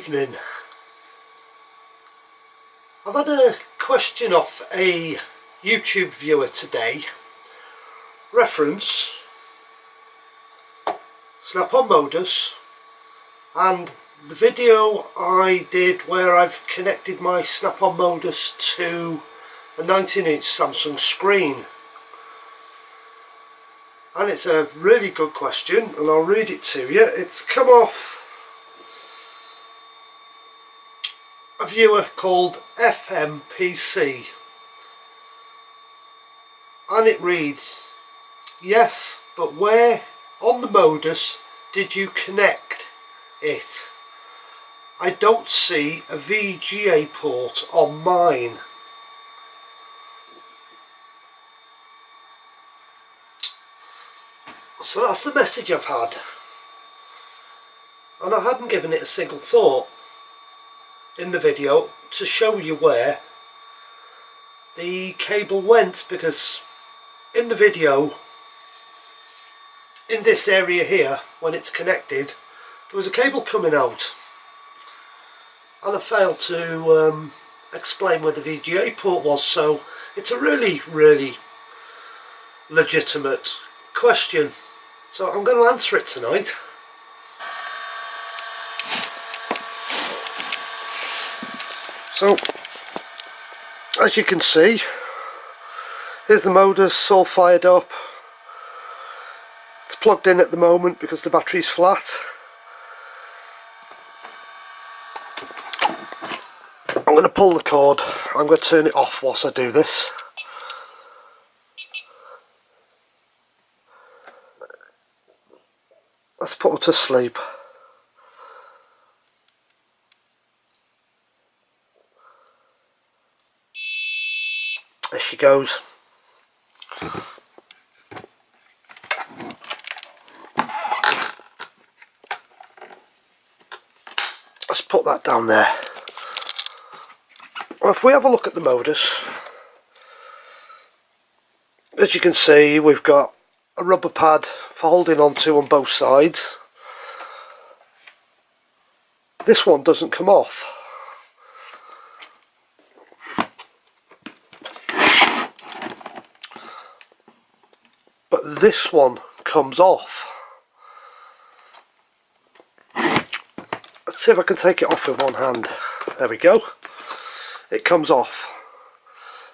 evening. I've had a question off a YouTube viewer today, reference Snap-on Modus and the video I did where I've connected my Snap-on Modus to a 19-inch Samsung screen. And it's a really good question and I'll read it to you. It's come off a viewer called FMPC and it reads, yes, but where on the Modus did you connect it? I don't see a VGA port on mine. So that's the message I've had, and I hadn't given it a single thought in the video to show you where the cable went, because in the video, in this area here, when it's connected, there was a cable coming out and I failed to explain where the VGA port was. So it's a really legitimate question, so I'm going to answer it tonight. So, as you can see, here's the Modus all fired up. It's plugged in at the moment because the battery's flat. I'm going to pull the cord. I'm going to turn it off whilst I do this. Let's put her to sleep. There she goes. Let's put that down there. Well, if we have a look at the Modus, as you can see, we've got a rubber pad for holding on to on both sides. This one doesn't come off. But this one comes off. Let's see if I can take it off with one hand. There we go. It comes off.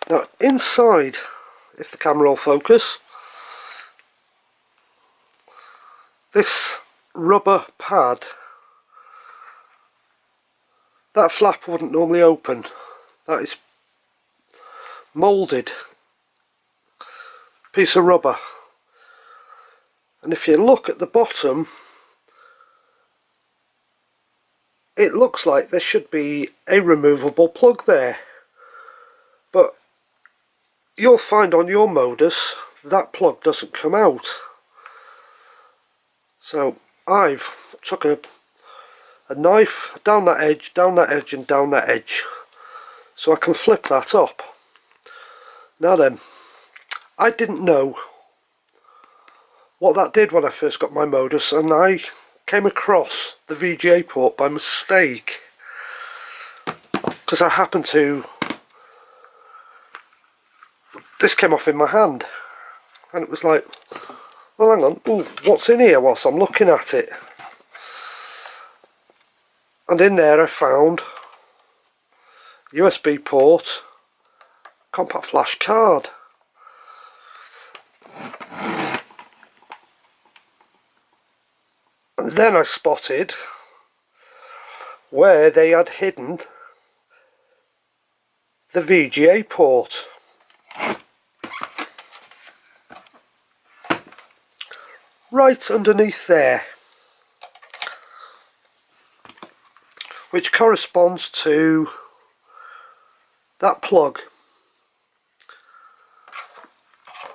Now inside, if the camera will focus, this rubber pad, that flap wouldn't normally open. That is moulded piece of rubber. And if you look at the bottom, it looks like there should be a removable plug there. But you'll find on your Modus that plug doesn't come out. So I've took a knife down that edge and down that edge, so I can flip that up. Now then, I didn't know what that did when I first got my Modus, and I came across the VGA port by mistake because I happened to, this came off in my hand and it was like, well hang on, ooh, what's in here whilst I'm looking at it? And in there I found USB port, compact flash card. And then I spotted where they had hidden the VGA port. Right underneath there, which corresponds to that plug,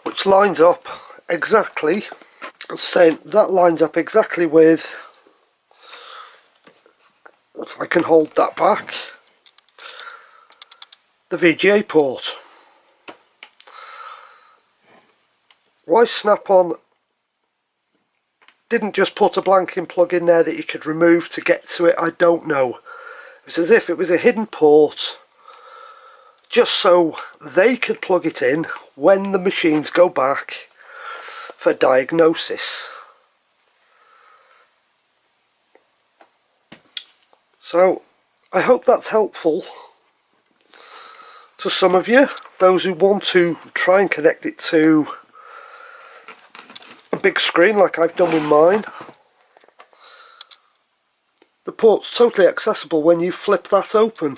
which lines up exactly, I'm saying that lines up exactly with, if I can hold that back, the VGA port. Why Snap-on didn't just put a blanking plug in there that you could remove to get to it, I don't know. It's as if it was a hidden port, just so they could plug it in when the machines go back for diagnosis. So I hope that's helpful to some of you, those who want to try and connect it to a big screen like I've done with mine. The port's totally accessible when you flip that open.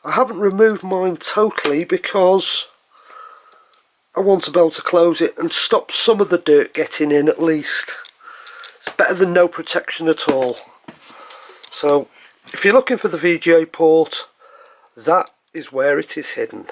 I haven't removed mine totally because I want to be able to close it and stop some of the dirt getting in at least. It's better than no protection at all. So if you're looking for the VGA port, that is where it is hidden.